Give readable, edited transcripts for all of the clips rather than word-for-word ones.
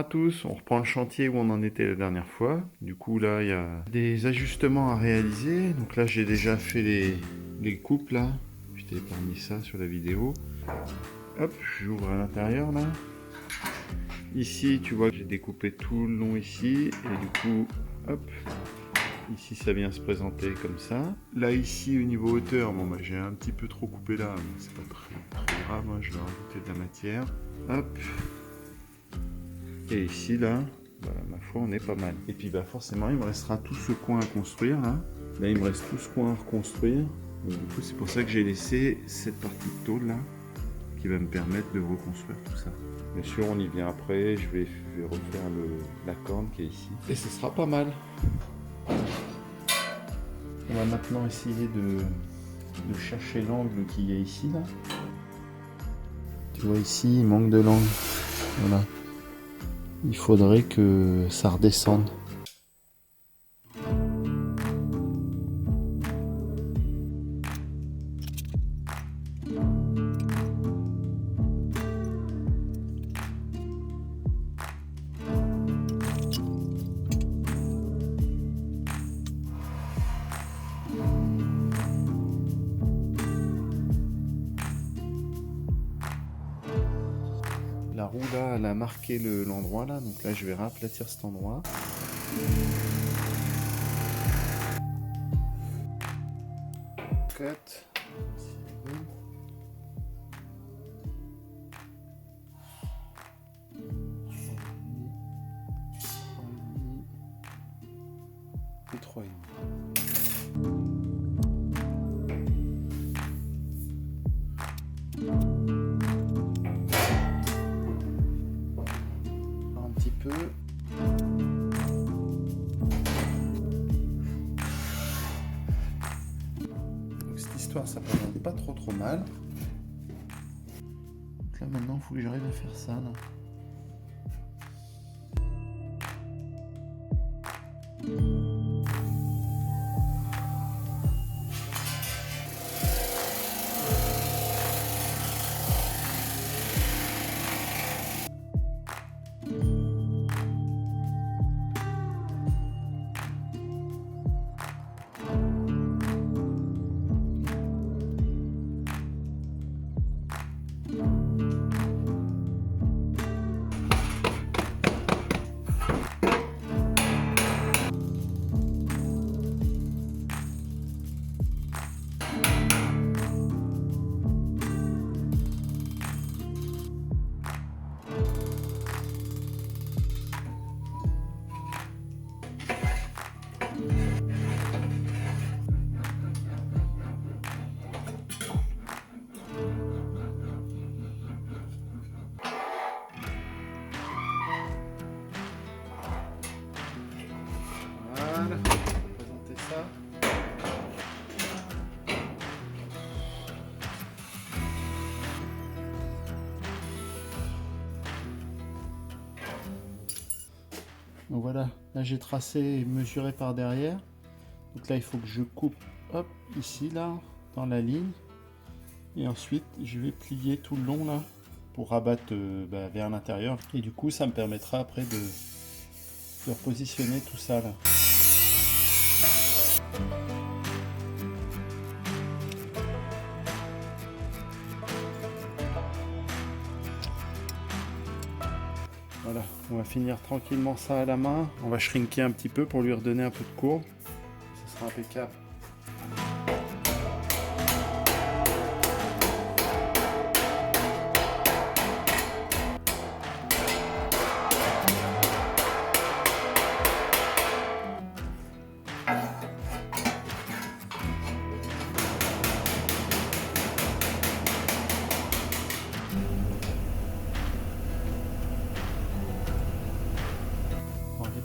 tous, on reprend le chantier où on en était la dernière fois. Du coup là il y a des ajustements à réaliser. Donc là j'ai déjà fait les coupes là. Je t'ai épargné ça sur la vidéo. Hop, j'ouvre à l'intérieur là. Ici tu vois que j'ai découpé tout le long ici. Et du coup, hop, ici ça vient se présenter comme ça. Là ici au niveau hauteur, bon bah j'ai un petit peu trop coupé là, mais c'est pas très grave, hein, je vais rajouter de la matière. Hop. Et ici là, bah, ma foi on est pas mal. Et puis bah forcément il me restera tout ce coin à construire là. Là il me reste tout ce coin à reconstruire. Donc, du coup c'est pour ça que j'ai laissé cette partie de tôle là qui va me permettre de reconstruire tout ça. Bien sûr on y vient après, je vais refaire la corne qui est ici. Et ce sera pas mal. On va maintenant essayer de chercher l'angle qu'il y a ici là. Tu vois ici il manque de l'angle. Voilà. Il faudrait que ça redescende. La roue là, elle a marqué l'endroit là, donc là je vais réaplatir cet endroit. Cut. Et 3,5. Un petit peu. Donc cette histoire ça présente pas trop mal. Donc là maintenant il faut que j'arrive à faire ça là. Voilà, on va présenter ça. Donc voilà, là j'ai tracé et mesuré par derrière. Donc là il faut que je coupe, hop, ici là, dans la ligne. Et ensuite je vais plier tout le long là, pour rabattre vers l'intérieur. Et du coup ça me permettra après de repositionner tout ça là. Voilà, on va finir tranquillement ça à la main. On va shrinker un petit peu pour lui redonner un peu de courbe. Ce sera impeccable.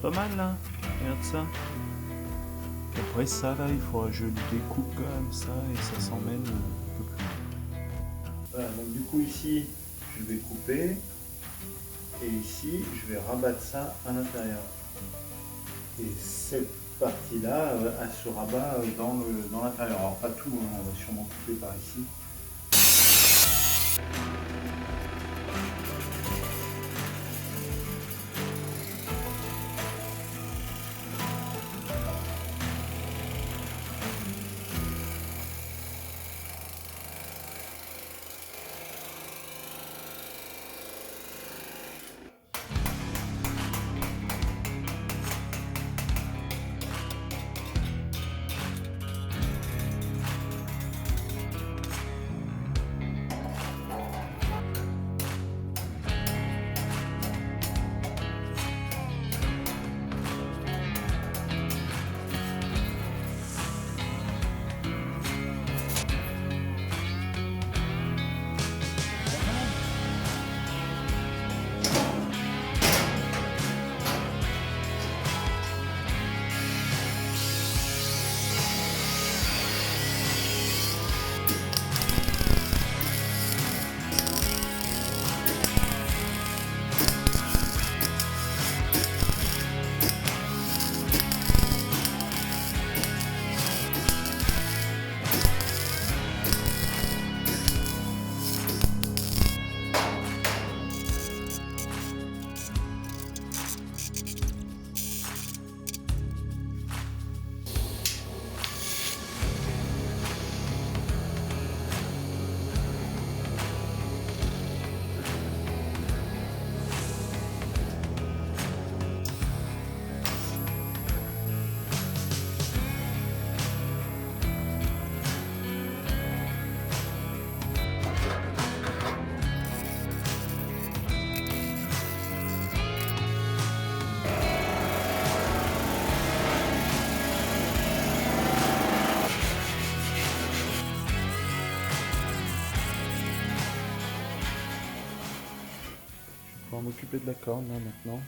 Pas mal là, regarde ça. Après ça là, il faudra que je le découpe comme ça et ça s'emmène un peu plus loin. Voilà, donc du coup ici je vais couper et ici je vais rabattre ça à l'intérieur. Et cette partie là elle se rabat dans l'intérieur. Alors pas tout, hein, on va sûrement couper par ici. m'occuper de la corne là maintenant.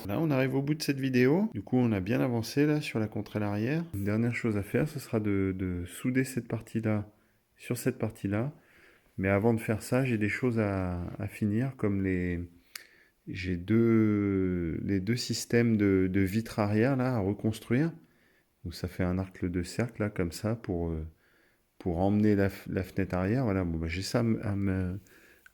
Là, on arrive au bout de cette vidéo. Du coup, on a bien avancé là sur la contre arrière. Une dernière chose à faire, ce sera de souder cette partie-là sur cette partie-là. Mais avant de faire ça, j'ai des choses à finir, comme j'ai les deux systèmes de vitres arrière là à reconstruire. Donc ça fait un arc de cercle là comme ça pour emmener la fenêtre arrière. Voilà, bon, bah, j'ai ça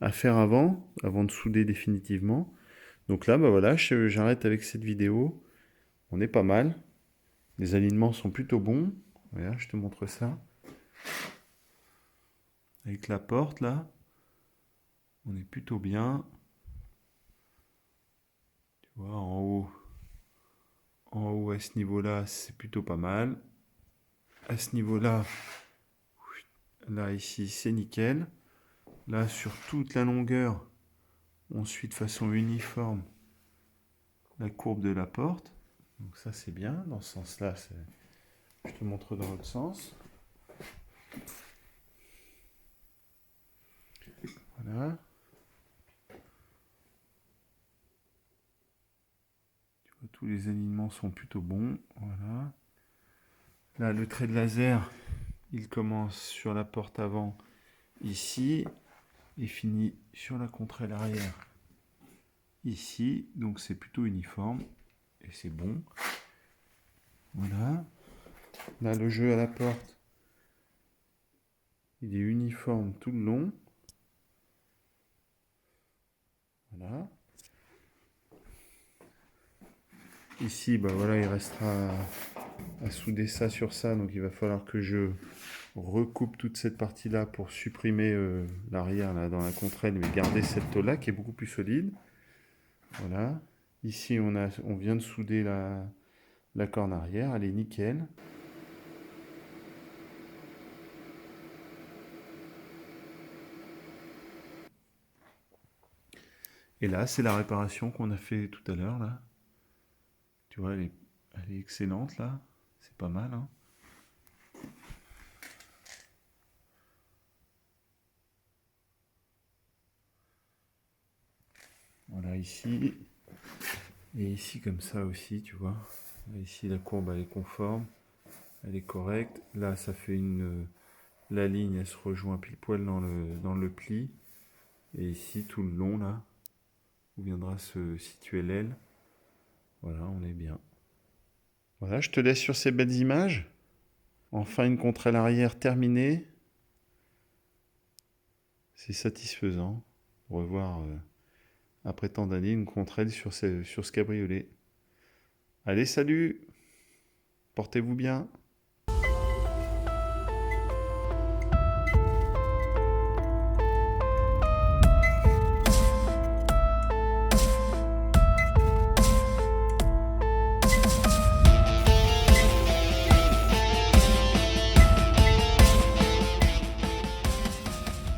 à faire avant de souder définitivement. Donc là, bah voilà, j'arrête avec cette vidéo. On est pas mal. Les alignements sont plutôt bons. Regarde, je te montre ça. Avec la porte là, on est plutôt bien. Tu vois, en haut à ce niveau-là, c'est plutôt pas mal. À ce niveau-là, là ici, c'est nickel. Là, sur toute la longueur, on suit de façon uniforme la courbe de la porte. Donc ça, c'est bien. Dans ce sens-là, je te montre dans l'autre sens. Voilà. Tu vois, tous les alignements sont plutôt bons. Voilà. Là, le trait de laser, il commence sur la porte avant, ici, et finit sur la contre arrière, ici. Donc c'est plutôt uniforme, et c'est bon. Voilà. Là, le jeu à la porte, il est uniforme tout le long. Voilà. Ici, bah voilà, il restera à souder ça sur ça, donc il va falloir que je recoupe toute cette partie-là pour supprimer l'arrière là dans la contre-aile, mais garder cette tôle-là qui est beaucoup plus solide. Voilà. Ici, on vient de souder la corne arrière, elle est nickel. Et là, c'est la réparation qu'on a fait tout à l'heure là. Tu vois, elle est excellente là. C'est pas mal, hein. Voilà, ici. Et ici, comme ça aussi, tu vois. Là, ici, la courbe, elle est conforme. Elle est correcte. Là, ça fait la ligne, elle se rejoint pile poil dans le pli. Et ici, tout le long, là, où viendra se situer l'aile. Voilà, on est bien. Voilà, je te laisse sur ces belles images. Enfin, une contre-aile arrière terminée. C'est satisfaisant. Revoir après tant d'années, une contre-aile sur ce cabriolet. Allez, salut! Portez-vous bien!